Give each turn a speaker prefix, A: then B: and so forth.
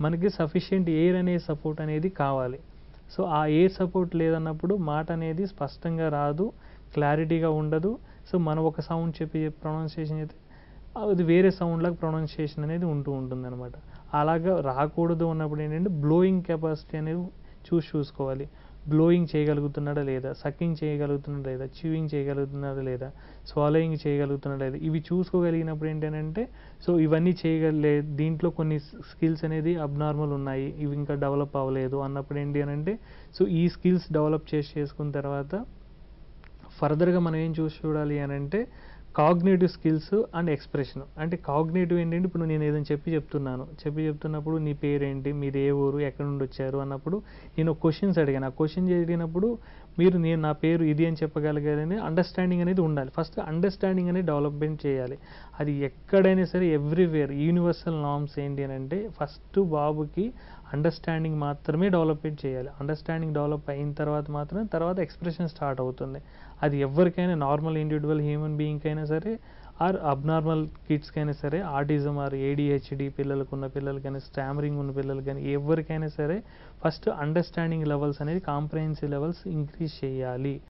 A: మనకి sufficient air అనే support అనేది కావాలి. సో ఆ ఎయిర్ సపోర్ట్ లేదన్నప్పుడు మాట అనేది స్పష్టంగా రాదు, క్లారిటీగా ఉండదు. సో మనం ఒక సౌండ్ చెప్పి ప్రొనౌన్సియేషన్ అయితే అది వేరే సౌండ్ లాగా ప్రొనౌన్సియేషన్ అనేది ఉంటుందన్నమాట. అలాగా రాకూడదు అన్నప్పుడు ఏంటంటే బ్లోయింగ్ కెపాసిటీ అనేది చూసుకోవాలి. బ్లోయింగ్ చేయగలుగుతున్నాడా లేదా, సక్కింగ్ చేయగలుగుతున్నాడా లేదా, చ్యూయింగ్ చేయగలుగుతున్నాడా లేదా, స్వాలోయింగ్ చేయగలుగుతున్నాడా లేదా, ఇవి చూసుకోగలిగినప్పుడు ఏంటంటే సో ఇవన్నీ దీంట్లో కొన్ని స్కిల్స్ అనేది అబ్నార్మల్ ఉన్నాయి, ఇవి ఇంకా డెవలప్ అవ్వలేదు అన్నప్పుడు ఏంటి అని అంటే సో ఈ స్కిల్స్ డెవలప్ చేసుకున్న తర్వాత ఫర్దర్గా మనం ఏం చూడాలి అని అంటే కాగ్నేటివ్ స్కిల్స్ అండ్ ఎక్స్ప్రెషన్. అంటే కాగ్నేటివ్ ఏంటంటే ఇప్పుడు నేను ఏదైనా చెప్తున్నప్పుడు నీ పేరేంటి, మీది ఏ ఊరు, ఎక్కడి నుండి వచ్చారు అన్నప్పుడు నేను క్వశ్చన్స్ అడిగాను. ఆ క్వశ్చన్ అడిగినప్పుడు మీరు నేను నా పేరు ఇది అని చెప్పగలిగారని అండర్స్టాండింగ్ అనేది ఉండాలి. ఫస్ట్ అండర్స్టాండింగ్ అనేది డెవలప్మెంట్ చేయాలి. అది ఎక్కడైనా సరే ఎవ్రీవేర్ యూనివర్సల్ నార్మ్స్ ఏంటి అని అంటే ఫస్ట్ బాబుకి అండర్స్టాండింగ్ మాత్రమే డెవలప్మెంట్ చేయాలి. అండర్స్టాండింగ్ డెవలప్ అయిన తర్వాత ఎక్స్ప్రెషన్ స్టార్ట్ అవుతుంది. అది ఎవరికైనా నార్మల్ ఇండివిజువల్ హ్యూమన్ బీయింగ్కైనా సరే ఆర్ అబ్నార్మల్ కిడ్స్కైనా సరే, ఆటిజం ఆర్ ఏడిహెచ్డి పిల్లలకైనా, స్టామరింగ్ ఉన్న పిల్లలు కానీ ఎవరికైనా సరే ఫస్ట్ అండర్స్టాండింగ్ లెవెల్స్ అనేది కాంప్రహెన్సివ్ లెవెల్స్ ఇంక్రీజ్ చేయాలి.